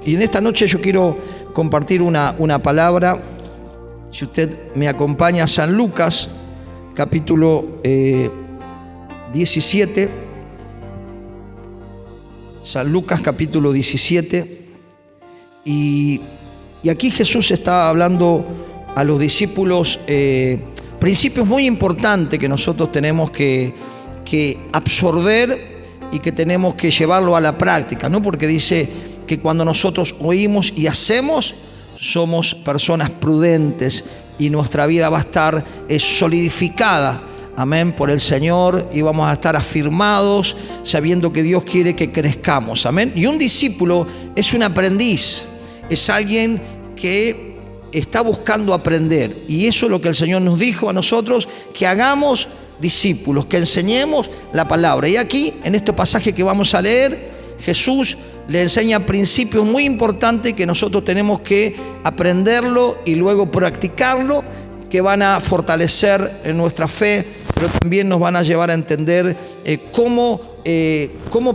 Y en esta noche yo quiero compartir una palabra. Si usted me acompaña a San Lucas, capítulo 17. San Lucas, capítulo 17. Y aquí Jesús está hablando a los discípulos principios muy importantes que nosotros tenemos que absorber y que tenemos que llevarlo a la práctica, ¿no? Porque dice que cuando nosotros oímos y hacemos, somos personas prudentes y nuestra vida va a estar solidificada, amén, por el Señor, y vamos a estar afirmados sabiendo que Dios quiere que crezcamos, amén. Y un discípulo es un aprendiz, es alguien que está buscando aprender, y eso es lo que el Señor nos dijo a nosotros, que hagamos discípulos, que enseñemos la palabra. Y aquí, en este pasaje que vamos a leer, Jesús le enseña principios muy importantes que nosotros tenemos que aprenderlo y luego practicarlo, que van a fortalecer nuestra fe, pero también nos van a llevar a entender cómo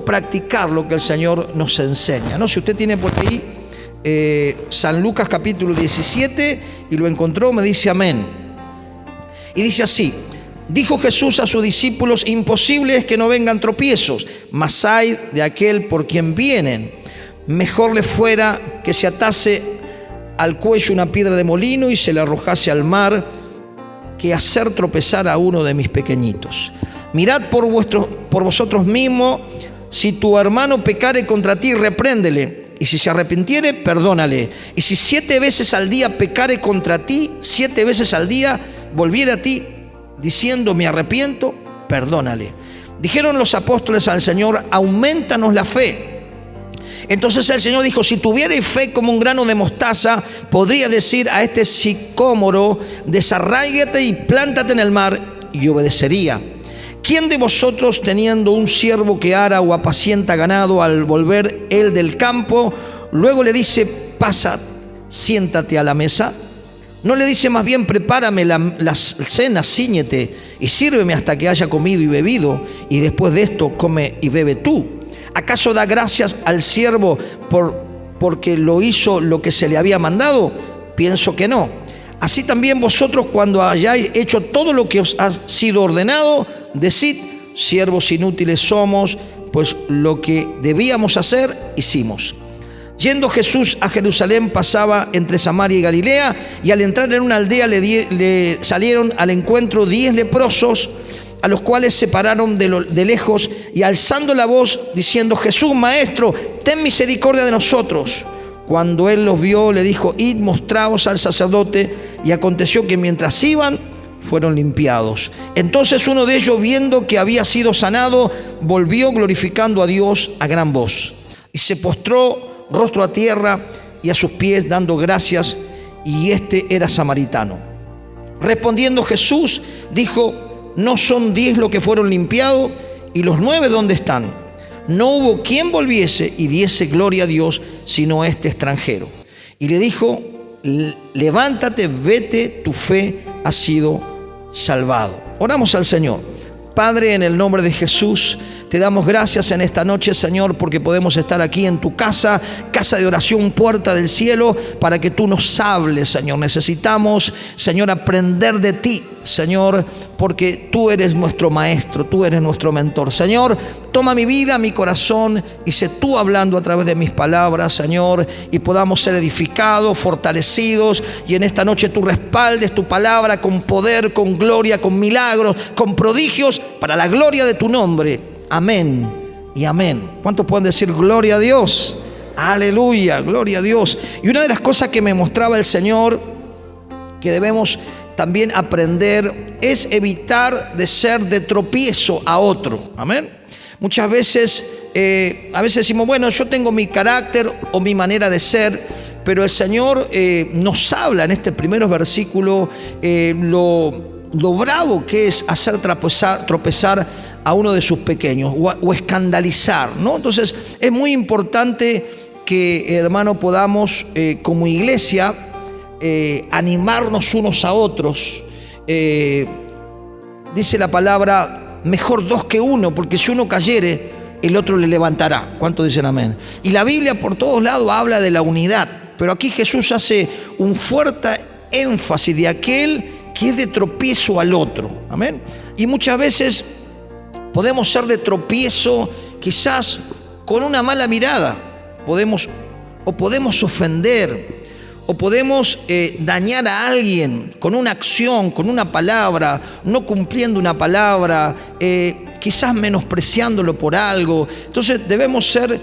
practicar lo que el Señor nos enseña, ¿no? Si usted tiene por ahí San Lucas capítulo 17 y lo encontró, me dice amén. Y dice así: dijo Jesús a sus discípulos, imposible es que no vengan tropiezos, mas hay de aquel por quien vienen. Mejor le fuera que se atase al cuello una piedra de molino y se le arrojase al mar, que hacer tropezar a uno de mis pequeñitos. Mirad por vosotros mismos, si tu hermano pecare contra ti, repréndele, y si se arrepintiere, perdónale. Y si 7 veces al día pecare contra ti, 7 veces al día volviere a ti, diciendo me arrepiento, perdónale. Dijeron los apóstoles al Señor, aumentanos la fe. Entonces el Señor dijo, si tuvierais fe como un grano de mostaza, podría decir a este sicómoro, desarráigate y plántate en el mar, y obedecería. ¿Quién de vosotros, teniendo un siervo que ara o apacienta ganado, al volver él del campo, luego le dice, pasa, siéntate a la mesa? ¿No le dice más bien, prepárame la cena, cíñete y sírveme hasta que haya comido y bebido, y después de esto come y bebe tú? ¿Acaso da gracias al siervo porque lo hizo lo que se le había mandado? Pienso que no. Así también vosotros, cuando hayáis hecho todo lo que os ha sido ordenado, decid, siervos inútiles somos, pues lo que debíamos hacer, hicimos. Yendo Jesús a Jerusalén, pasaba entre Samaria y Galilea, y al entrar en una aldea le salieron al encuentro 10 leprosos, a los cuales se pararon de lejos, y alzando la voz, diciendo, Jesús, Maestro, ten misericordia de nosotros. Cuando él los vio, le dijo, id, mostraos al sacerdote. Y aconteció que mientras iban, fueron limpiados. Entonces uno de ellos, viendo que había sido sanado, volvió glorificando a Dios a gran voz, y se postró rostro a tierra y a sus pies dando gracias, y este era samaritano. Respondiendo Jesús dijo, ¿no son 10 los que fueron limpiados? ¿Y los 9 dónde están? No hubo quien volviese y diese gloria a Dios, sino este extranjero. Y le dijo, levántate, vete, tu fe ha sido salvado. Oramos al Señor. Padre, en el nombre de Jesús, te damos gracias en esta noche, Señor, porque podemos estar aquí en tu casa, casa de oración, puerta del cielo, para que tú nos hables, Señor. Necesitamos, Señor, aprender de ti, Señor, porque tú eres nuestro maestro, tú eres nuestro mentor. Señor, toma mi vida, mi corazón, y sé tú hablando a través de mis palabras, Señor, y podamos ser edificados, fortalecidos, y en esta noche tú respaldes tu palabra con poder, con gloria, con milagros, con prodigios, para la gloria de tu nombre. Amén y amén. ¿Cuántos pueden decir gloria a Dios? Aleluya, gloria a Dios. Y una de las cosas que me mostraba el Señor que debemos también aprender es evitar de ser de tropiezo a otro. Amén. Muchas veces, a veces decimos, bueno, yo tengo mi carácter o mi manera de ser, pero el Señor nos habla en este primeros versículos lo bravo que es hacer tropezar a uno de sus pequeños o escandalizar, ¿no? Entonces es muy importante que, hermano, podamos como iglesia animarnos unos a otros. Dice la palabra, mejor 2 que 1, porque si uno cayere, el otro le levantará. ¿Cuántos dicen amén? Y la Biblia por todos lados habla de la unidad, pero aquí Jesús hace un fuerte énfasis de aquel que es de tropiezo al otro. Amén. Y muchas veces podemos ser de tropiezo quizás con una mala mirada. Podemos ofender, o podemos dañar a alguien con una acción, con una palabra, no cumpliendo una palabra, quizás menospreciándolo por algo. Entonces debemos ser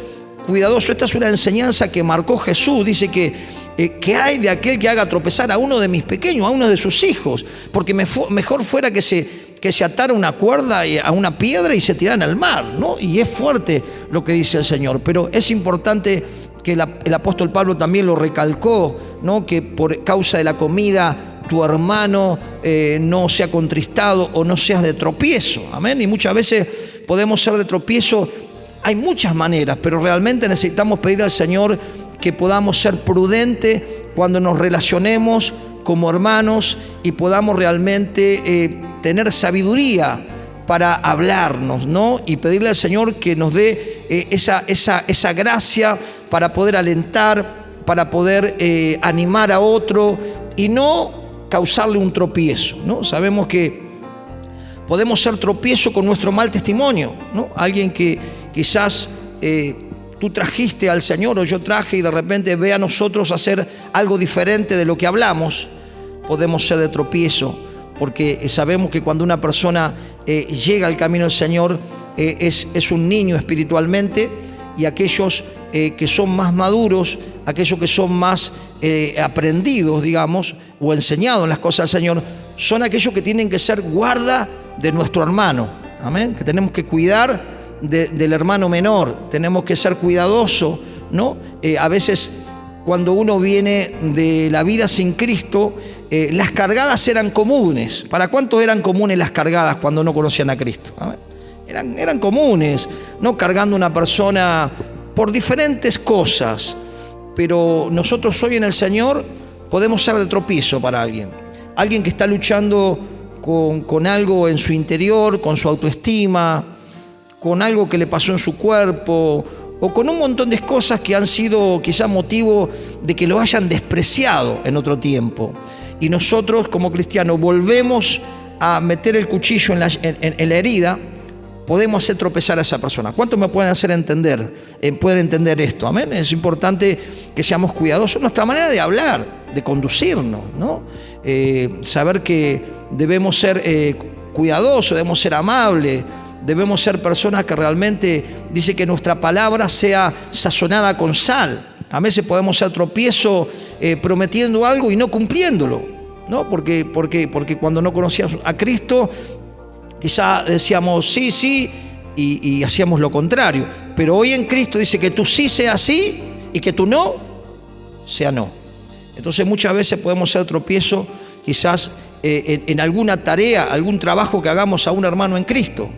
cuidadosos. Esta es una enseñanza que marcó Jesús. Dice que hay de aquel que haga tropezar a uno de mis pequeños, a uno de sus hijos, porque mejor fuera que se atara una cuerda a una piedra y se tiraran al mar, ¿no? Y es fuerte lo que dice el Señor, pero es importante que el apóstol Pablo también lo recalcó, ¿no? Que por causa de la comida tu hermano no sea contristado o no seas de tropiezo. Amén. Y muchas veces podemos ser de tropiezo. Hay muchas maneras, pero realmente necesitamos pedir al Señor que podamos ser prudentes cuando nos relacionemos como hermanos y podamos realmente tener sabiduría para hablarnos, ¿no? Y pedirle al Señor que nos dé esa gracia para poder alentar, para poder animar a otro y no causarle un tropiezo, ¿no? Sabemos que podemos ser tropiezo con nuestro mal testimonio, ¿no? Alguien que quizás tú trajiste al Señor o yo traje y de repente ve a nosotros hacer algo diferente de lo que hablamos, podemos ser de tropiezo, porque sabemos que cuando una persona llega al camino del Señor es un niño espiritualmente, y aquellos que son más maduros, aquellos que son más aprendidos, digamos, o enseñados en las cosas del Señor, son aquellos que tienen que ser guarda de nuestro hermano. Amén. Que tenemos que cuidar del hermano menor, tenemos que ser cuidadosos, ¿no? A veces cuando uno viene de la vida sin Cristo, las cargadas eran comunes. ¿Para cuántos eran comunes las cargadas cuando no conocían a Cristo? Amén. Eran comunes, no cargando una persona por diferentes cosas, pero nosotros hoy en el Señor podemos ser de tropiezo para alguien que está luchando con algo en su interior, con su autoestima, con algo que le pasó en su cuerpo, o con un montón de cosas que han sido quizás motivo de que lo hayan despreciado en otro tiempo. Y nosotros como cristianos volvemos a meter el cuchillo en la herida, podemos hacer tropezar a esa persona. ¿Cuántos me pueden hacer pueden entender esto? Amén. Es importante que seamos cuidadosos. Nuestra manera de hablar, de conducirnos, ¿no? Saber que debemos ser cuidadosos, debemos ser amables, debemos ser personas que realmente dice que nuestra palabra sea sazonada con sal. A veces podemos ser tropiezo prometiendo algo y no cumpliéndolo, ¿no? Porque cuando no conocíamos a Cristo, quizá decíamos sí y hacíamos lo contrario. Pero hoy en Cristo dice que tú sí sea sí y que tú no sea no. Entonces muchas veces podemos ser tropiezo quizás en alguna tarea, algún trabajo que hagamos a un hermano en Cristo,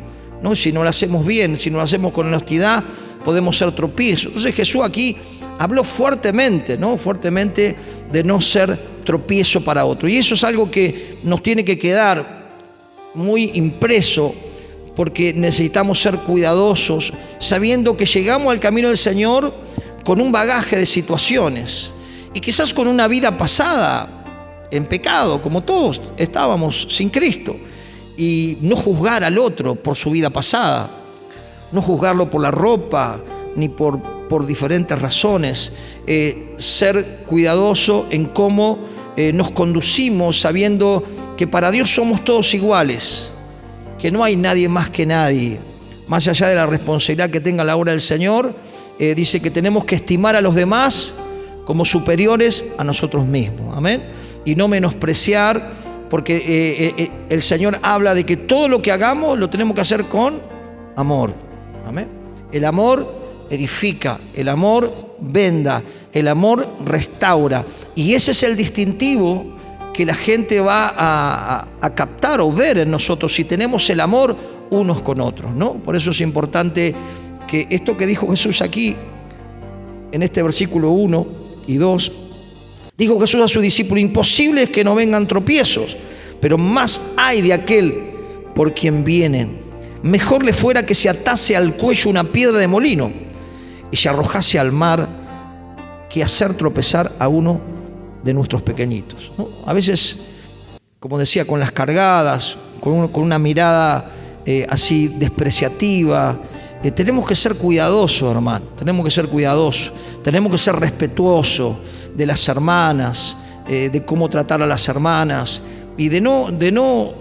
¿no? Si no lo hacemos bien, si no lo hacemos con honestidad, podemos ser tropiezos. Entonces Jesús aquí habló fuertemente, ¿no? Fuertemente de no ser tropiezo para otro. Y eso es algo que nos tiene que quedar muy impreso, porque necesitamos ser cuidadosos, sabiendo que llegamos al camino del Señor con un bagaje de situaciones y quizás con una vida pasada en pecado, como todos estábamos sin Cristo, y no juzgar al otro por su vida pasada, no juzgarlo por la ropa ni por diferentes razones, ser cuidadoso en cómo nos conducimos, sabiendo que para Dios somos todos iguales, que no hay nadie más que nadie, más allá de la responsabilidad que tenga la obra del Señor. Dice que tenemos que estimar a los demás como superiores a nosotros mismos, amén, y no menospreciar, porque el Señor habla de que todo lo que hagamos lo tenemos que hacer con amor, amén. El amor edifica, el amor venda, el amor restaura, y ese es el distintivo que la gente va a captar o ver en nosotros si tenemos el amor unos con otros, ¿no? Por eso es importante que esto que dijo Jesús aquí, en este versículo 1 y 2, dijo Jesús a sus discípulos: imposible es que no vengan tropiezos, pero más hay de aquel por quien vienen. mejor le fuera que se atase al cuello una piedra de molino y se arrojase al mar que hacer tropezar a uno de nuestros pequeñitos, ¿no? A veces, como decía, con las cargadas, con una mirada así despreciativa, tenemos que ser cuidadosos, hermano, tenemos que ser cuidadosos, tenemos que ser respetuosos de las hermanas, de cómo tratar a las hermanas y de no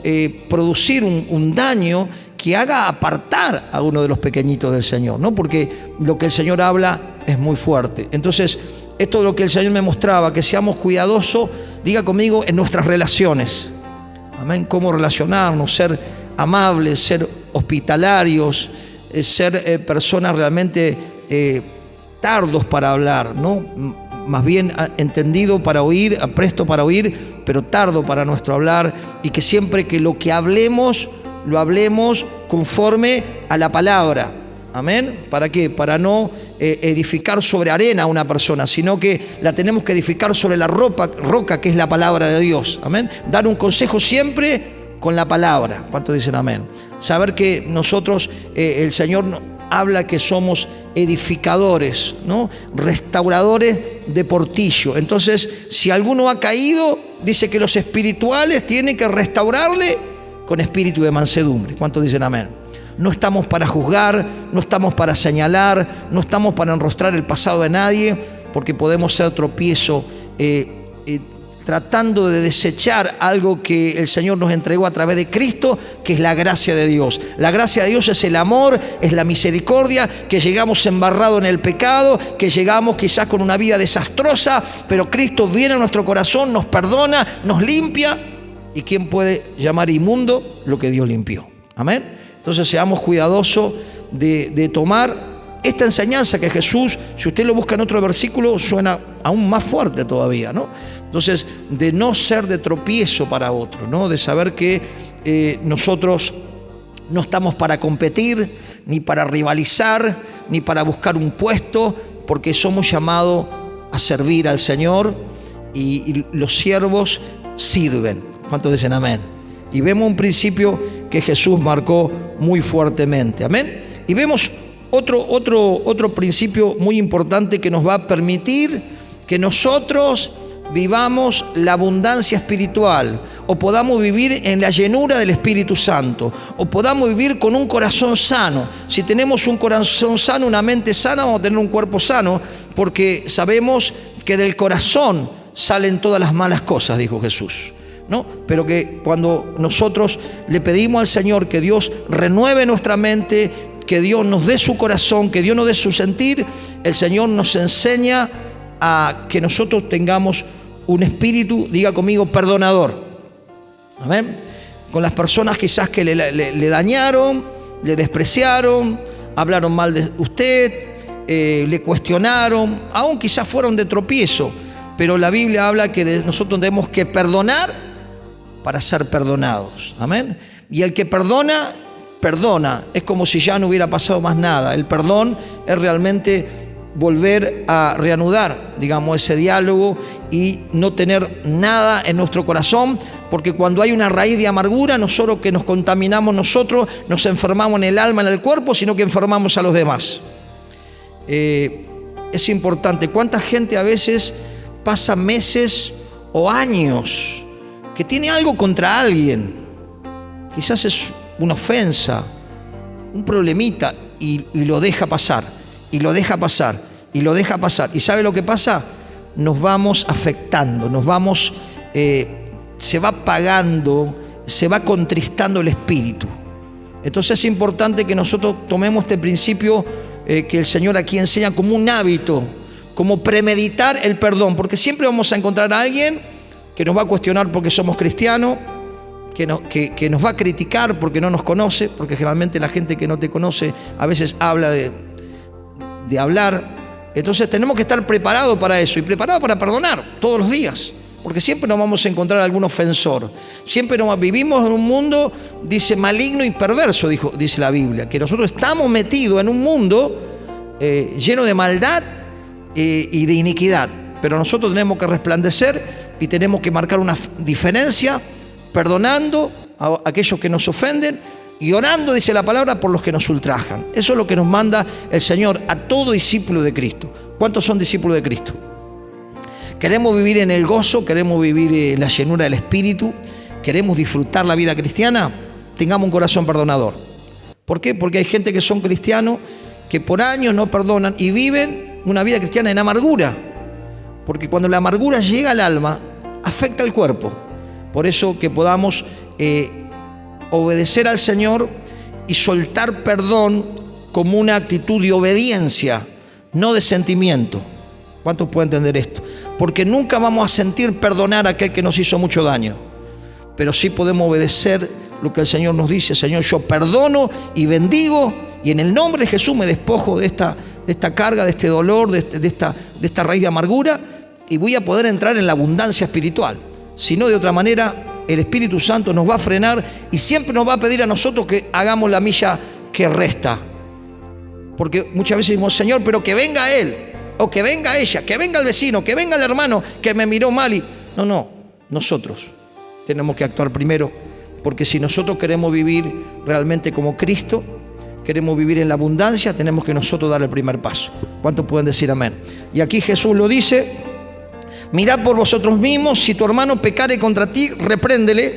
producir un daño que haga apartar a uno de los pequeñitos del Señor, ¿no? Porque lo que el Señor habla es muy fuerte. Entonces, esto es lo que el Señor me mostraba, que seamos cuidadosos, diga conmigo, en nuestras relaciones. Amén. Cómo relacionarnos, ser amables, ser hospitalarios, ser personas realmente tardos para hablar, ¿no? Más bien entendido para oír, presto para oír, pero tardo para nuestro hablar, y que siempre que lo que hablemos, lo hablemos conforme a la palabra. Amén. ¿Para qué? Para no edificar sobre arena a una persona, sino que la tenemos que edificar sobre la roca que es la palabra de Dios. Amén. Dar un consejo siempre con la palabra. ¿Cuántos dicen amén? Saber que nosotros, el Señor habla que somos edificadores, ¿no? Restauradores de portillo. Entonces, si alguno ha caído, dice que los espirituales tienen que restaurarle con espíritu de mansedumbre. ¿Cuántos dicen amén? No estamos para juzgar, no estamos para señalar, no estamos para enrostrar el pasado de nadie, porque podemos ser tropiezo tratando de desechar algo que el Señor nos entregó a través de Cristo, que es la gracia de Dios. La gracia de Dios es el amor, es la misericordia, que llegamos embarrados en el pecado, que llegamos quizás con una vida desastrosa, pero Cristo viene a nuestro corazón, nos perdona, nos limpia. ¿Y quién puede llamar inmundo lo que Dios limpió? Amén. Entonces seamos cuidadosos de tomar esta enseñanza que Jesús, si usted lo busca en otro versículo, suena aún más fuerte todavía, ¿no? Entonces, de no ser de tropiezo para otro, ¿no? De saber que nosotros no estamos para competir, ni para rivalizar, ni para buscar un puesto, porque somos llamados a servir al Señor, y los siervos sirven. ¿Cuántos dicen amén? Y vemos un principio que Jesús marcó muy fuertemente. Amén. Y vemos otro principio muy importante que nos va a permitir que nosotros vivamos la abundancia espiritual, o podamos vivir en la llenura del Espíritu Santo, o podamos vivir con un corazón sano. Si tenemos un corazón sano, una mente sana, vamos a tener un cuerpo sano, porque sabemos que del corazón salen todas las malas cosas, dijo Jesús, ¿no? Pero que cuando nosotros le pedimos al Señor que Dios renueve nuestra mente, que Dios nos dé su corazón, que Dios nos dé su sentir, el Señor nos enseña a que nosotros tengamos un espíritu, diga conmigo, perdonador. Amén. Con las personas quizás que le dañaron, le despreciaron, hablaron mal de usted, le cuestionaron, aún quizás fueron de tropiezo, pero la Biblia habla que nosotros tenemos que perdonar para ser perdonados. Amén. Y el que perdona, perdona. Es como si ya no hubiera pasado más nada. El perdón es realmente volver a reanudar, digamos, ese diálogo y no tener nada en nuestro corazón, porque cuando hay una raíz de amargura, no solo que nos contaminamos nosotros, nos enfermamos en el alma, en el cuerpo, sino que enfermamos a los demás. Es importante. ¿Cuánta gente a veces pasa meses o años que tiene algo contra alguien? Quizás es una ofensa, un problemita, y lo deja pasar, y lo deja pasar, y lo deja pasar. ¿Y sabe lo que pasa? Nos vamos afectando, nos vamos, se va apagando, se va contristando el espíritu. Entonces es importante que nosotros tomemos este principio que el Señor aquí enseña como un hábito, como premeditar el perdón, porque siempre vamos a encontrar a alguien que nos va a cuestionar porque somos cristianos, que nos va a criticar porque no nos conoce, porque generalmente la gente que no te conoce a veces habla de hablar. Entonces tenemos que estar preparados para eso y preparados para perdonar todos los días, porque siempre nos vamos a encontrar algún ofensor. Siempre vivimos en un mundo, dice, maligno y perverso, dice la Biblia, que nosotros estamos metidos en un mundo lleno de maldad y de iniquidad, pero nosotros tenemos que resplandecer y tenemos que marcar una diferencia, perdonando a aquellos que nos ofenden y orando, dice la palabra, por los que nos ultrajan. Eso es lo que nos manda el Señor a todo discípulo de Cristo. ¿Cuántos son discípulos de Cristo? Queremos vivir en el gozo, queremos vivir en la llenura del Espíritu, queremos disfrutar la vida cristiana. Tengamos un corazón perdonador. ¿Por qué? Porque hay gente que son cristianos que por años no perdonan y viven una vida cristiana en amargura. Porque cuando la amargura llega al alma, afecta al cuerpo. Por eso que podamos obedecer al Señor y soltar perdón como una actitud de obediencia, no de sentimiento. ¿Cuántos pueden entender esto? Porque nunca vamos a sentir perdonar a aquel que nos hizo mucho daño, pero sí podemos obedecer lo que el Señor nos dice. Señor, yo perdono y bendigo, y en el nombre de Jesús me despojo de esta carga, de este dolor, de esta raíz de amargura, y voy a poder entrar en la abundancia espiritual. Si no, de otra manera, el Espíritu Santo nos va a frenar y siempre nos va a pedir a nosotros que hagamos la milla que resta. Porque muchas veces decimos, Señor, pero que venga él, o que venga ella, que venga el vecino, que venga el hermano que me miró mal. No, nosotros tenemos que actuar primero, porque si nosotros queremos vivir realmente como Cristo, queremos vivir en la abundancia, tenemos que nosotros dar el primer paso. ¿Cuántos pueden decir amén? Y aquí Jesús lo dice: mirad por vosotros mismos, si tu hermano pecare contra ti, repréndele,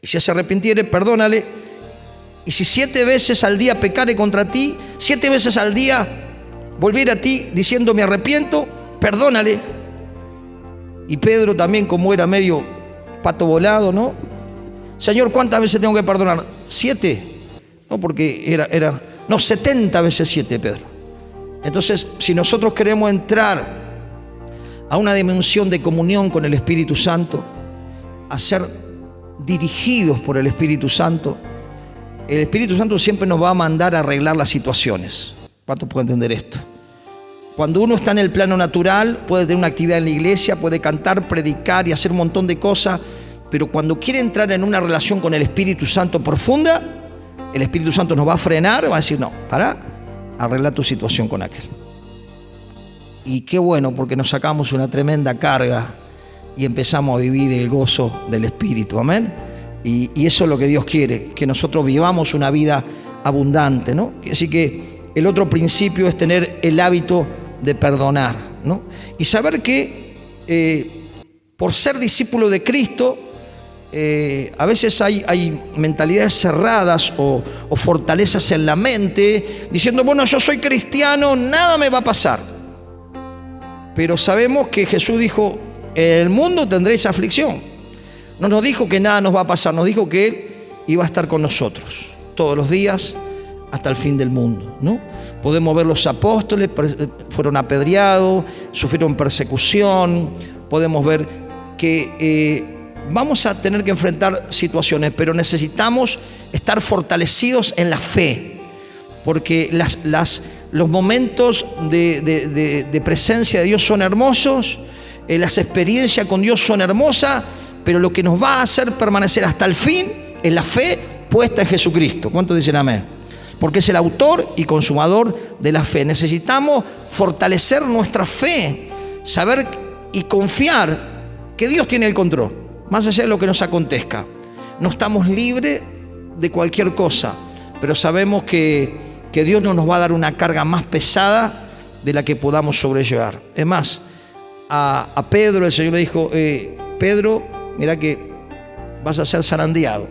y si se arrepintiere, perdónale. Y si 7 veces al día pecare contra ti, 7 veces al día volviere a ti diciendo me arrepiento, perdónale. Y Pedro también, como era medio pato volado, ¿no? Señor, ¿cuántas veces tengo que perdonar? 7. No, porque no, 70 veces 7, Pedro. Entonces, si nosotros queremos entrar a una dimensión de comunión con el Espíritu Santo, a ser dirigidos por el Espíritu Santo siempre nos va a mandar a arreglar las situaciones. ¿Cuántos pueden entender esto? Cuando uno está en el plano natural, puede tener una actividad en la iglesia, puede cantar, predicar y hacer un montón de cosas, pero cuando quiere entrar en una relación con el Espíritu Santo profunda, el Espíritu Santo nos va a frenar, va a decir, no, para, arregla tu situación con aquel. Y qué bueno, porque nos sacamos una tremenda carga y empezamos a vivir el gozo del Espíritu, amén. Y eso es lo que Dios quiere, que nosotros vivamos una vida abundante, ¿no? Así que el otro principio es tener el hábito de perdonar, ¿no? Y saber que por ser discípulo de Cristo, a veces hay mentalidades cerradas o fortalezas en la mente, diciendo, bueno, yo soy cristiano, nada me va a pasar. Pero sabemos que Jesús dijo, en el mundo tendréis aflicción. No nos dijo que nada nos va a pasar, nos dijo que Él iba a estar con nosotros todos los días hasta el fin del mundo, ¿no? Podemos ver los apóstoles, fueron apedreados, sufrieron persecución. Podemos ver que vamos a tener que enfrentar situaciones, pero necesitamos estar fortalecidos en la fe, porque los momentos de presencia de Dios son hermosos, las experiencias con Dios son hermosas, pero lo que nos va a hacer permanecer hasta el fin es la fe puesta en Jesucristo. ¿Cuántos dicen amén? Porque es el autor y consumador de la fe. Necesitamos fortalecer nuestra fe, saber y confiar que Dios tiene el control, más allá de lo que nos acontezca. No estamos libres de cualquier cosa, pero sabemos que Dios no nos va a dar una carga más pesada de la que podamos sobrellevar. Es más, a Pedro el Señor le dijo, Pedro, mira que vas a ser zarandeado,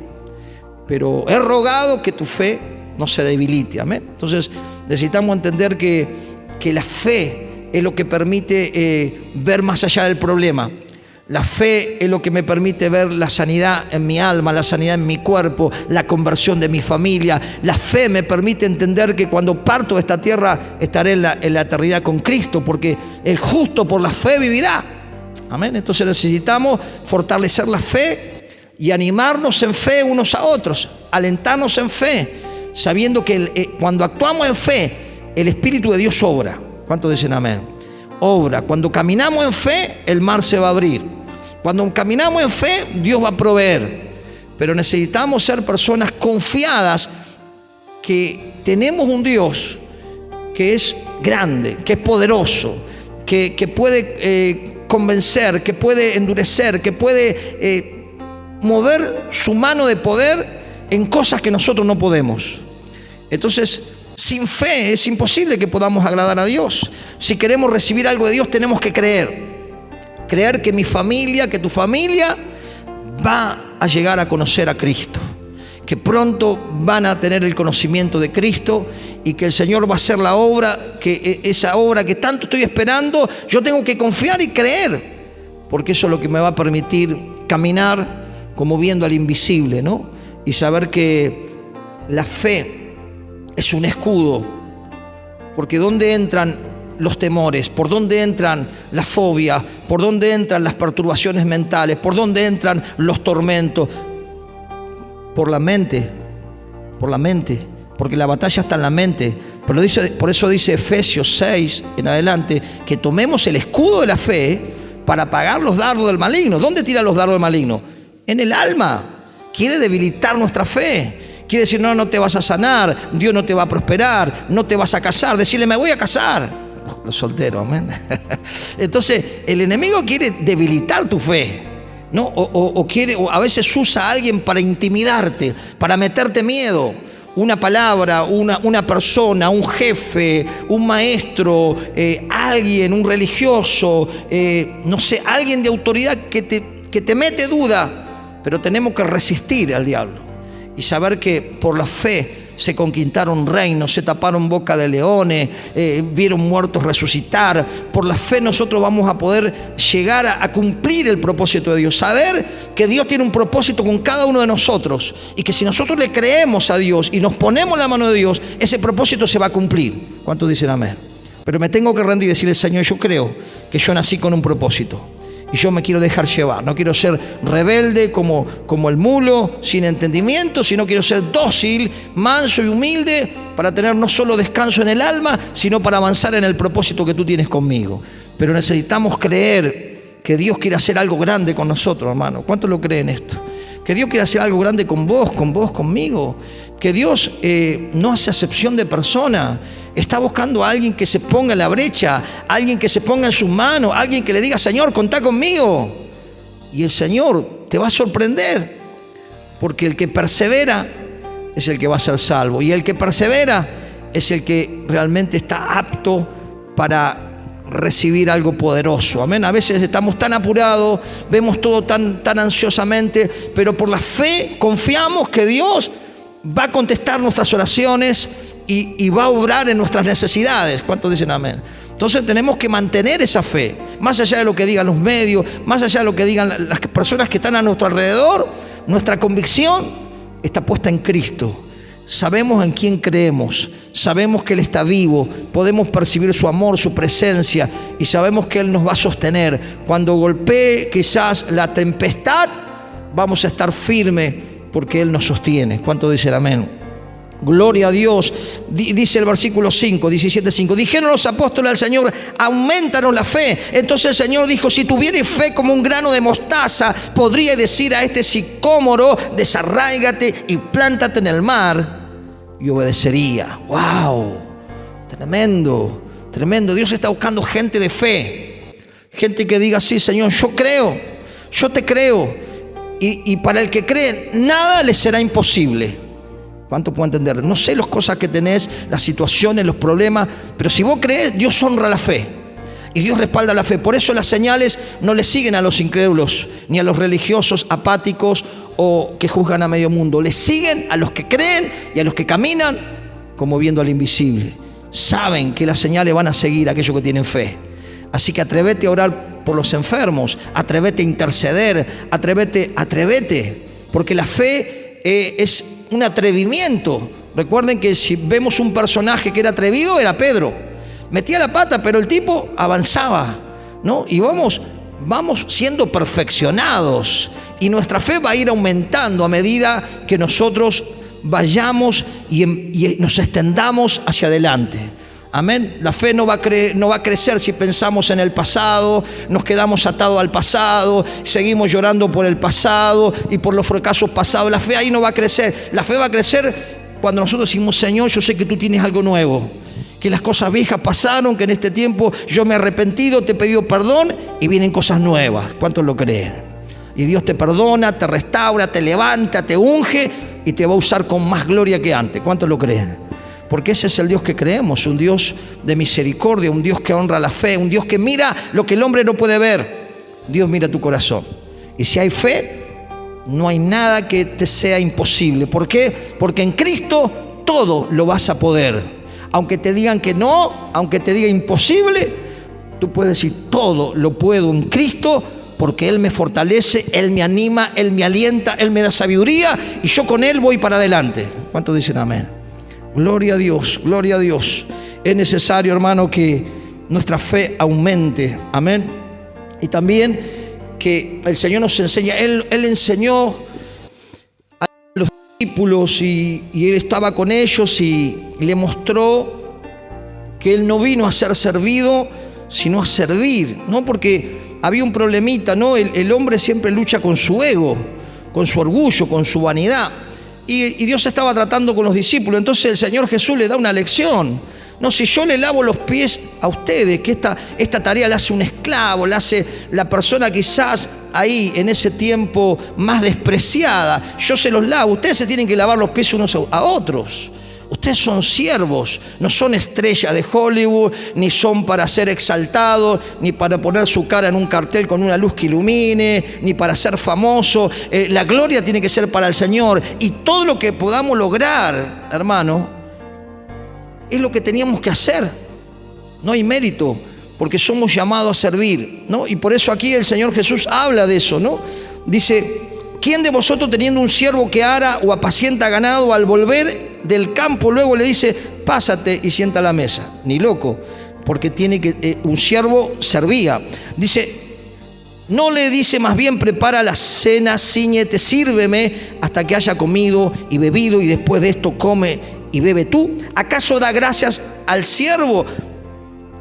pero he rogado que tu fe no se debilite, amén. Entonces necesitamos entender que la fe es lo que permite ver más allá del problema. La fe es lo que me permite ver la sanidad en mi alma, la sanidad en mi cuerpo, la conversión de mi familia. La fe me permite entender que cuando parto de esta tierra estaré en la eternidad con Cristo, porque el justo por la fe vivirá. Amén. Entonces necesitamos fortalecer la fe y animarnos en fe unos a otros, alentarnos en fe, sabiendo que cuando actuamos en fe, el Espíritu de Dios obra. ¿Cuántos dicen amén? Obra. Cuando caminamos en fe, el mar se va a abrir. Cuando caminamos en fe, Dios va a proveer. Pero necesitamos ser personas confiadas que tenemos un Dios que es grande, que es poderoso, que puede convencer, que puede endurecer, que puede mover su mano de poder en cosas que nosotros no podemos. Entonces, sin fe es imposible que podamos agradar a Dios. Si queremos recibir algo de Dios, tenemos que creer. Creer que mi familia, que tu familia va a llegar a conocer a Cristo, que pronto van a tener el conocimiento de Cristo y que el Señor va a hacer la obra, que esa obra que tanto estoy esperando, yo tengo que confiar y creer, porque eso es lo que me va a permitir caminar como viendo al invisible, ¿no? Y saber que la fe es un escudo, porque ¿dónde entran los temores? ¿Por dónde entran las fobias? ¿Por dónde entran las perturbaciones mentales? ¿Por dónde entran los tormentos? Por la mente, porque la batalla está en la mente. Pero por eso dice Efesios 6 en adelante, que tomemos el escudo de la fe para apagar los dardos del maligno. ¿Dónde tira los dardos del maligno? En el alma. Quiere debilitar nuestra fe. Quiere decir, no te vas a sanar, Dios no te va a prosperar, no te vas a casar. Decirle, me voy a casar. Los solteros, amén. Entonces, el enemigo quiere debilitar tu fe, ¿no? O a veces usa a alguien para intimidarte, para meterte miedo. Una palabra, una persona, un jefe, un maestro, alguien, un religioso, no sé, alguien de autoridad que te mete duda. Pero tenemos que resistir al diablo y saber que por la fe se conquistaron reinos, se taparon boca de leones, vieron muertos resucitar. Por la fe nosotros vamos a poder llegar a cumplir el propósito de Dios. Saber que Dios tiene un propósito con cada uno de nosotros y que si nosotros le creemos a Dios y nos ponemos en la mano de Dios, ese propósito se va a cumplir. ¿Cuántos dicen amén? Pero me tengo que rendir y decirle, Señor, yo creo que yo nací con un propósito. Y yo me quiero dejar llevar, no quiero ser rebelde como el mulo, sin entendimiento, sino quiero ser dócil, manso y humilde para tener no solo descanso en el alma, sino para avanzar en el propósito que tú tienes conmigo. Pero necesitamos creer que Dios quiere hacer algo grande con nosotros, hermano. ¿Cuántos lo creen esto? Que Dios quiere hacer algo grande con vos, conmigo. Que Dios no hace acepción de persona. Está buscando a alguien que se ponga en la brecha, alguien que se ponga en sus manos, alguien que le diga, Señor, contá conmigo. Y el Señor te va a sorprender, porque el que persevera es el que va a ser salvo. Y el que persevera es el que realmente está apto para recibir algo poderoso. Amén. A veces estamos tan apurados, vemos todo tan ansiosamente, pero por la fe confiamos que Dios va a contestar nuestras oraciones y va a obrar en nuestras necesidades. ¿Cuántos dicen amén? Entonces tenemos que mantener esa fe, más allá de lo que digan los medios, más allá de lo que digan las personas que están a nuestro alrededor. Nuestra convicción está puesta en Cristo. Sabemos en quién creemos, sabemos que Él está vivo, podemos percibir su amor, su presencia, y sabemos que Él nos va a sostener. Cuando golpee quizás la tempestad, vamos a estar firmes porque Él nos sostiene. ¿Cuántos dicen amén? Gloria a Dios. Dice el versículo 5, 17:5. Dijeron los apóstoles al Señor, aumentanos la fe. Entonces el Señor dijo, si tuvierais fe como un grano de mostaza, podría decir a este sicómoro, desarráigate y plántate en el mar, y obedecería. ¡Wow! Tremendo, tremendo. Dios está buscando gente de fe, gente que diga, sí, Señor, yo creo, yo te creo. Y para el que cree, nada le será imposible. ¿Cuánto puedo entender? No sé las cosas que tenés, las situaciones, los problemas, pero si vos crees, Dios honra la fe y Dios respalda la fe. Por eso las señales no le siguen a los incrédulos ni a los religiosos apáticos o que juzgan a medio mundo. Le siguen a los que creen y a los que caminan como viendo al invisible. Saben que las señales van a seguir a aquellos que tienen fe. Así que atrévete a orar por los enfermos, atrévete a interceder, atrévete, porque la fe es un atrevimiento. Recuerden que si vemos un personaje que era atrevido, era Pedro. Metía la pata, pero el tipo avanzaba, ¿no? Y vamos siendo perfeccionados. Y nuestra fe va a ir aumentando a medida que nosotros vayamos y nos extendamos hacia adelante. Amén. La fe no va a crecer si pensamos en el pasado, nos quedamos atados al pasado, seguimos llorando por el pasado y por los fracasos pasados. La fe ahí no va a crecer. La fe va a crecer cuando nosotros decimos, Señor, yo sé que tú tienes algo nuevo, que las cosas viejas pasaron, que en este tiempo yo me he arrepentido, te he pedido perdón y vienen cosas nuevas. ¿Cuántos lo creen? Y Dios te perdona, te restaura, te levanta, te unge y te va a usar con más gloria que antes. ¿Cuántos lo creen? Porque ese es el Dios que creemos, un Dios de misericordia, un Dios que honra la fe, un Dios que mira lo que el hombre no puede ver. Dios mira tu corazón. Y si hay fe, no hay nada que te sea imposible. ¿Por qué? Porque en Cristo todo lo vas a poder. Aunque te digan que no, aunque te diga imposible, tú puedes decir todo lo puedo en Cristo, porque Él me fortalece, Él me anima, Él me alienta, Él me da sabiduría y yo con Él voy para adelante. ¿Cuántos dicen amén? Gloria a Dios, gloria a Dios. Es necesario, hermano, que nuestra fe aumente. Amén. Y también que el Señor nos enseña. Él enseñó a los discípulos y Él estaba con ellos y le mostró que Él no vino a ser servido, sino a servir, ¿no? Porque había un problemita, ¿no? El hombre siempre lucha con su ego, con su orgullo, con su vanidad. Y Dios estaba tratando con los discípulos. Entonces el Señor Jesús le da una lección. No, si yo le lavo los pies a ustedes, que esta tarea la hace un esclavo, la hace la persona quizás ahí en ese tiempo más despreciada, yo se los lavo. Ustedes se tienen que lavar los pies unos a otros. Ustedes son siervos, no son estrellas de Hollywood, ni son para ser exaltados, ni para poner su cara en un cartel con una luz que ilumine, ni para ser famoso. La gloria tiene que ser para el Señor. Y todo lo que podamos lograr, hermano, es lo que teníamos que hacer. No hay mérito, porque somos llamados a servir, ¿no? Y por eso aquí el Señor Jesús habla de eso, ¿no? Dice: ¿quién de vosotros, teniendo un siervo que ara o apacienta ganado, al volver del campo luego le dice: pásate y sienta a la mesa? Ni loco, porque tiene que un siervo servía. Dice: no le dice más bien: prepara la cena, cíñete, sírveme hasta que haya comido y bebido, y después de esto come y bebe tú. ¿Acaso da gracias al siervo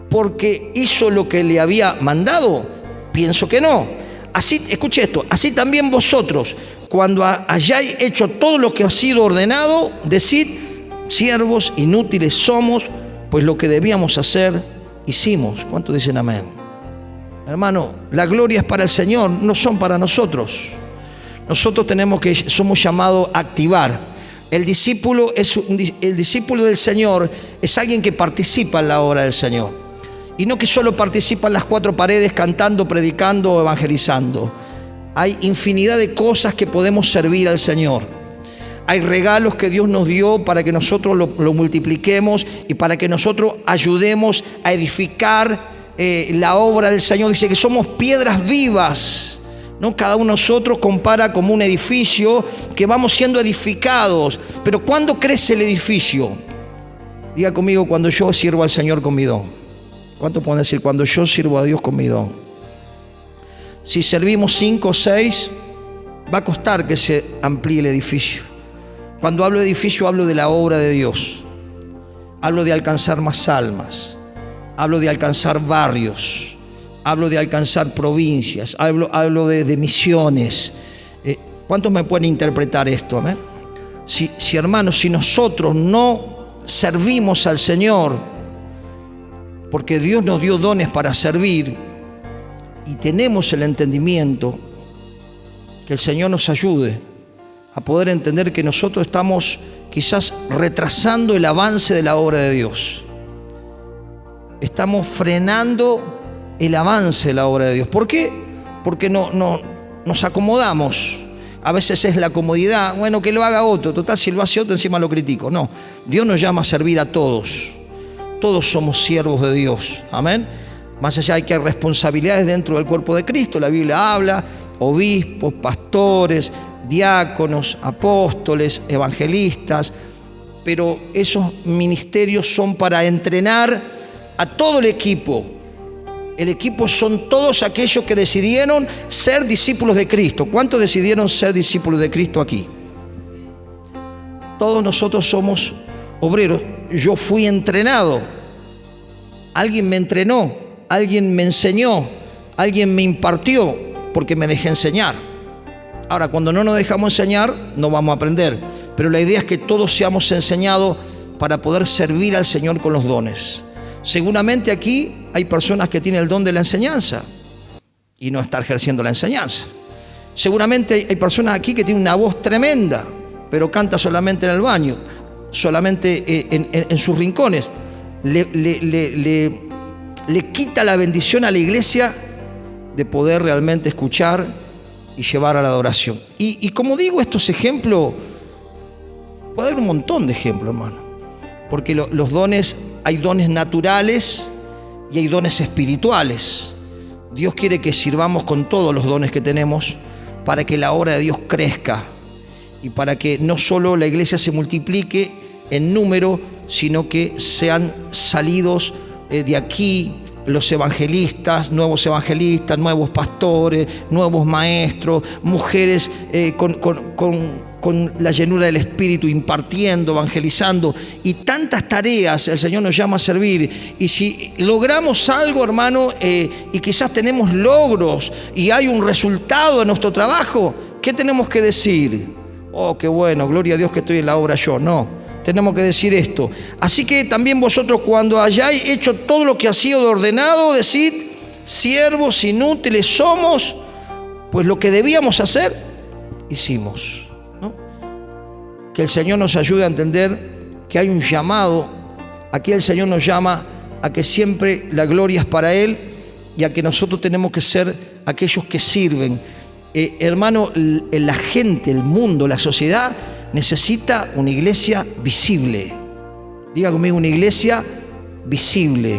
porque hizo lo que le había mandado? Pienso que no. Así, escuche esto, así también vosotros, cuando hayáis hecho todo lo que os ha sido ordenado, decid: siervos inútiles somos, pues lo que debíamos hacer, hicimos. ¿Cuántos dicen amén? Hermano, la gloria es para el Señor, no son para nosotros. Nosotros somos llamados a activar. El discípulo del Señor es alguien que participa en la obra del Señor. Y no que solo participa en las cuatro paredes cantando, predicando o evangelizando. Hay infinidad de cosas que podemos servir al Señor. Hay regalos que Dios nos dio para que nosotros lo multipliquemos y para que nosotros ayudemos a edificar la obra del Señor. Dice que somos piedras vivas, ¿no? Cada uno de nosotros compara como un edificio que vamos siendo edificados. Pero ¿cuándo crece el edificio? Diga conmigo: cuando yo sirvo al Señor con mi don. ¿Cuánto pueden decir? Cuando yo sirvo a Dios con mi don. Si servimos 5 o 6, va a costar que se amplíe el edificio. Cuando hablo de edificio, hablo de la obra de Dios. Hablo de alcanzar más almas. Hablo de alcanzar barrios. Hablo de alcanzar provincias. Hablo de misiones. ¿Cuántos me pueden interpretar esto? ¿Amén? Si hermanos, si nosotros no servimos al Señor, porque Dios nos dio dones para servir, y tenemos el entendimiento, que el Señor nos ayude a poder entender que nosotros estamos quizás retrasando el avance de la obra de Dios. Estamos frenando el avance de la obra de Dios. ¿Por qué? Porque no nos acomodamos. A veces es la comodidad. Bueno, que lo haga otro. Total, si lo hace otro, encima lo critico. No, Dios nos llama a servir a todos. Todos somos siervos de Dios. Amén. Más allá de que hay responsabilidades dentro del cuerpo de Cristo. La Biblia habla: obispos, pastores, diáconos, apóstoles, evangelistas. Pero esos ministerios son para entrenar a todo el equipo. El equipo son todos aquellos que decidieron ser discípulos de Cristo. ¿Cuántos decidieron ser discípulos de Cristo aquí? Todos nosotros somos obreros. Yo fui entrenado. Alguien me entrenó, alguien me enseñó, alguien me impartió, porque me dejé enseñar. Ahora, cuando no nos dejamos enseñar, no vamos a aprender. Pero la idea es que todos seamos enseñados para poder servir al Señor con los dones. Seguramente aquí hay personas que tienen el don de la enseñanza y no están ejerciendo la enseñanza. Seguramente hay personas aquí que tienen una voz tremenda pero canta solamente en el baño, solamente en sus rincones. Le quita la bendición a la iglesia de poder realmente escuchar y llevar a la adoración. Y como digo, estos ejemplos, puede haber un montón de ejemplos, hermano, porque los dones, hay dones naturales y hay dones espirituales. Dios quiere que sirvamos con todos los dones que tenemos para que la obra de Dios crezca y para que no solo la iglesia se multiplique en número, sino que sean salidos de aquí los evangelistas, nuevos pastores, nuevos maestros, mujeres con la llenura del Espíritu, impartiendo, evangelizando, y tantas tareas el Señor nos llama a servir. Y si logramos algo, hermano, y quizás tenemos logros y hay un resultado de nuestro trabajo, ¿qué tenemos que decir? Oh, qué bueno, gloria a Dios que estoy en la obra yo. No, tenemos que decir esto. Así que también vosotros, cuando hayáis hecho todo lo que ha sido ordenado, decid: siervos inútiles somos, pues lo que debíamos hacer, hicimos. Que el Señor nos ayude a entender que hay un llamado. Aquí el Señor nos llama a que siempre la gloria es para Él y a que nosotros tenemos que ser aquellos que sirven. Hermano, la gente, el mundo, la sociedad necesita una iglesia visible. Diga conmigo, una iglesia visible.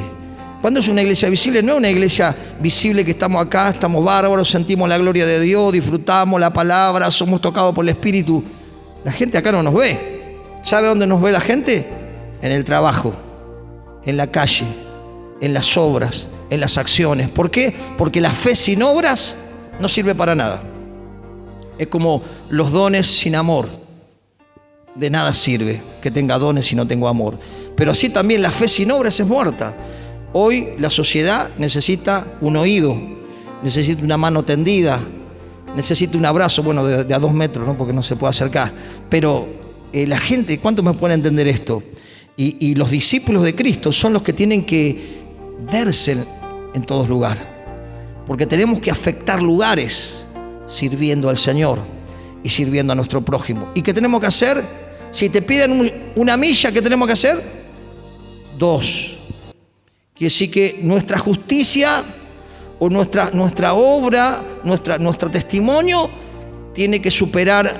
¿Cuándo es una iglesia visible? No es una iglesia visible que estamos acá, estamos bárbaros, sentimos la gloria de Dios, disfrutamos la palabra, somos tocados por el Espíritu. La gente acá no nos ve. ¿Sabe dónde nos ve la gente? En el trabajo, en la calle, en las obras, en las acciones. ¿Por qué? Porque la fe sin obras no sirve para nada. Es como los dones sin amor. De nada sirve que tenga dones si no tengo amor. Pero así también la fe sin obras es muerta. Hoy la sociedad necesita un oído, necesita una mano tendida, necesita un abrazo, bueno, de a 2 metros, ¿no? Porque no se puede acercar. Pero la gente, ¿cuánto me puede entender esto? Y los discípulos de Cristo son los que tienen que verse en todos lugares. Porque tenemos que afectar lugares sirviendo al Señor y sirviendo a nuestro prójimo. ¿Y qué tenemos que hacer? Si te piden una milla, ¿qué tenemos que hacer? 2. Quiere decir que nuestra justicia o nuestra obra, nuestro testimonio tiene que superar,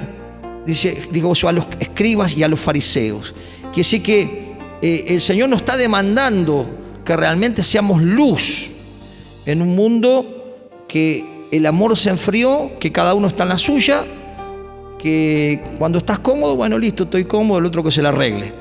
digo, a los escribas y a los fariseos. Quiere decir que el Señor nos está demandando que realmente seamos luz en un mundo que el amor se enfrió, que cada uno está en la suya, que cuando estás cómodo, bueno, listo, estoy cómodo, el otro que se la arregle.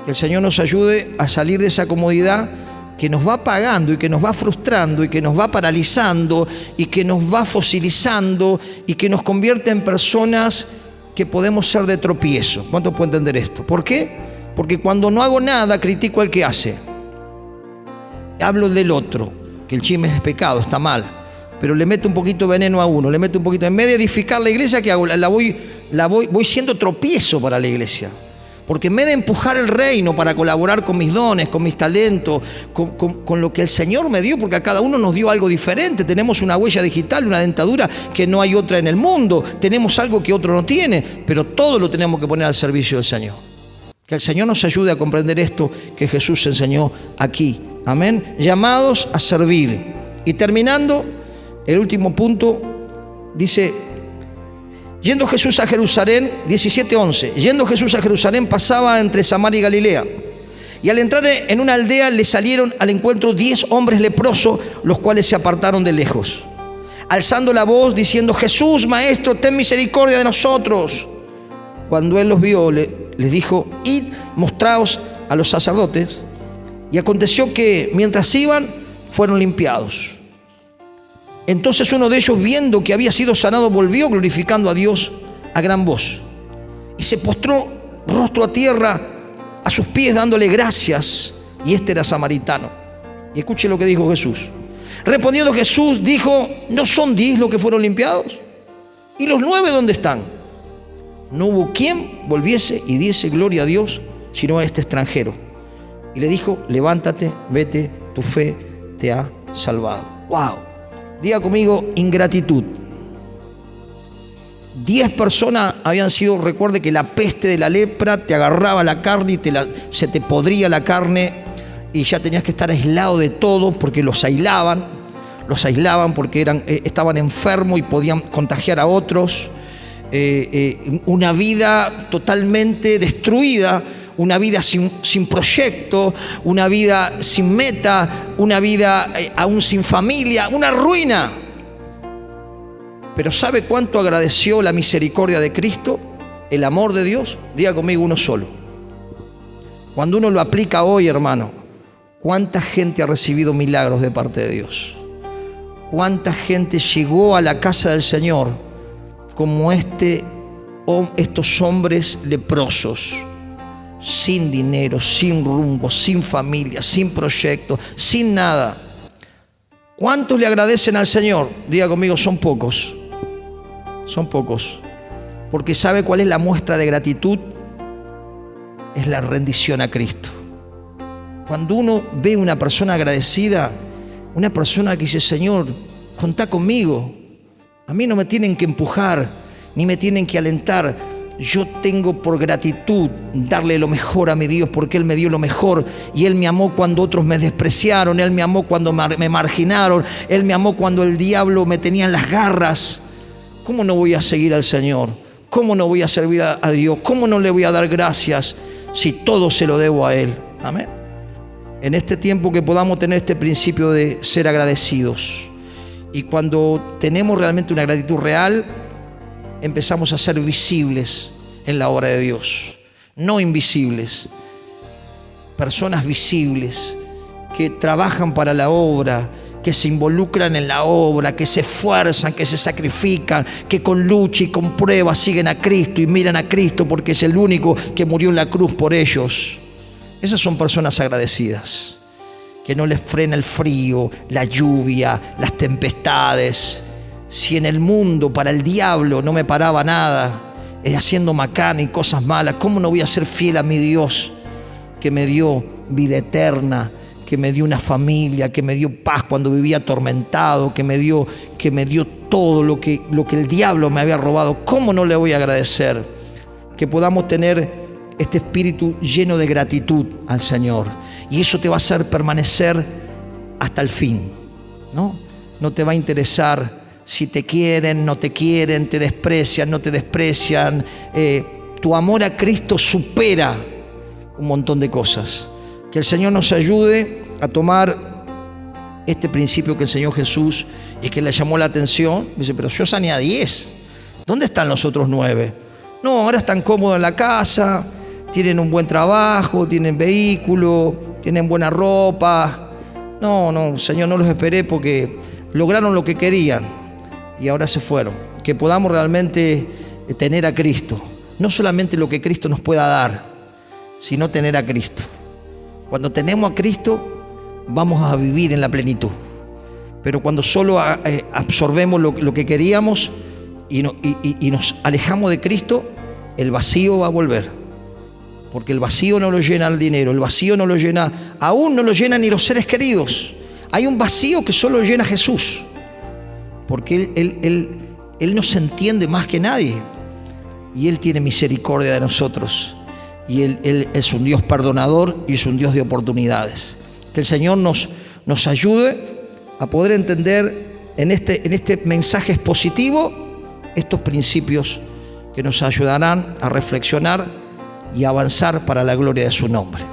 Que el Señor nos ayude a salir de esa comodidad que nos va apagando y que nos va frustrando y que nos va paralizando y que nos va fosilizando y que nos convierte en personas que podemos ser de tropiezo. ¿Cuánto puede entender esto? ¿Por qué? Porque cuando no hago nada, critico al que hace. Hablo del otro, que el chisme es pecado, está mal, pero le meto un poquito de veneno a uno, le meto un poquito. En vez de edificar la iglesia, ¿qué hago? Voy siendo tropiezo para la iglesia. Porque en vez de empujar el reino para colaborar con mis dones, con mis talentos, con lo que el Señor me dio, porque a cada uno nos dio algo diferente. Tenemos una huella digital, una dentadura que no hay otra en el mundo. Tenemos algo que otro no tiene, pero todo lo tenemos que poner al servicio del Señor. Que el Señor nos ayude a comprender esto que Jesús enseñó aquí. Amén. Llamados a servir. Y terminando, el último punto, dice: yendo Jesús a Jerusalén, 17:11, yendo Jesús a Jerusalén, pasaba entre Samaria y Galilea. Y al entrar en una aldea le salieron al encuentro 10 hombres leprosos, los cuales se apartaron de lejos, alzando la voz, diciendo: Jesús, Maestro, ten misericordia de nosotros. Cuando él los vio, les dijo: id, mostraos a los sacerdotes. Y aconteció que mientras iban, fueron limpiados. Entonces uno de ellos, viendo que había sido sanado, volvió glorificando a Dios a gran voz. Y se postró rostro a tierra a sus pies, dándole gracias. Y este era samaritano. Y escuche lo que dijo Jesús. Respondiendo Jesús, dijo: ¿no son 10 los que fueron limpiados? ¿Y los 9 dónde están? No hubo quien volviese y diese gloria a Dios, sino a este extranjero. Y le dijo: levántate, vete, tu fe te ha salvado. ¡Wow! Diga conmigo: ingratitud. 10 personas habían sido, recuerde que la peste de la lepra te agarraba la carne y se te podría la carne y ya tenías que estar aislado de todo porque los aislaban porque estaban enfermos y podían contagiar a otros. Una vida totalmente destruida, una vida sin proyecto, una vida sin meta, una vida aún sin familia, una ruina. Pero ¿sabe cuánto agradeció la misericordia de Cristo? El amor de Dios. Diga conmigo uno solo. Cuando uno lo aplica hoy, hermano, ¿cuánta gente ha recibido milagros de parte de Dios? ¿Cuánta gente llegó a la casa del Señor como estos hombres leprosos? Sin dinero, sin rumbo, sin familia, sin proyecto, sin nada. ¿Cuántos le agradecen al Señor? Diga conmigo, son pocos. Son pocos. Porque ¿sabe cuál es la muestra de gratitud? Es la rendición a Cristo. Cuando uno ve una persona agradecida, una persona que dice, Señor, contá conmigo. A mí no me tienen que empujar, ni me tienen que alentar. Yo tengo por gratitud darle lo mejor a mi Dios porque Él me dio lo mejor y Él me amó cuando otros me despreciaron, Él me amó cuando me marginaron, Él me amó cuando el diablo me tenía en las garras. ¿Cómo no voy a seguir al Señor? ¿Cómo no voy a servir a Dios? ¿Cómo no le voy a dar gracias si todo se lo debo a Él? Amén. En este tiempo que podamos tener este principio de ser agradecidos y cuando tenemos realmente una gratitud real, empezamos a ser visibles en la obra de Dios, no invisibles, personas visibles que trabajan para la obra, que se involucran en la obra, que se esfuerzan, que se sacrifican, que con lucha y con prueba siguen a Cristo y miran a Cristo porque es el único que murió en la cruz por ellos. Esas son personas agradecidas, que no les frena el frío, la lluvia, las tempestades. Si en el mundo para el diablo no me paraba nada, haciendo macana y cosas malas, ¿cómo no voy a ser fiel a mi Dios que me dio vida eterna, que me dio una familia, que me dio paz cuando vivía atormentado, que me dio todo lo que el diablo me había robado? ¿Cómo no le voy a agradecer? Que podamos tener este espíritu lleno de gratitud al Señor, y eso te va a hacer permanecer hasta el fin, ¿no? No te va a interesar si te quieren, no te quieren, te desprecian, no te desprecian. Tu amor a Cristo supera un montón de cosas. Que el Señor nos ayude a tomar este principio que enseñó Jesús y que le llamó la atención. Dice, pero yo sané a 10. ¿Dónde están los otros 9? No, ahora están cómodos en la casa, tienen un buen trabajo, tienen vehículo, tienen buena ropa. No, Señor, no los esperé porque lograron lo que querían y ahora se fueron. Que podamos realmente tener a Cristo, no solamente lo que Cristo nos pueda dar, sino tener a Cristo. Cuando tenemos a Cristo vamos a vivir en la plenitud, pero cuando solo absorbemos lo que queríamos y nos alejamos de Cristo, el vacío va a volver, porque el vacío no lo llena el dinero, el vacío no lo llena, aún no lo llenan ni los seres queridos. Hay un vacío que solo llena Jesús, porque Él nos entiende más que nadie y Él tiene misericordia de nosotros y Él es un Dios perdonador y es un Dios de oportunidades. Que el Señor nos ayude a poder entender en este mensaje expositivo estos principios que nos ayudarán a reflexionar y avanzar para la gloria de su nombre.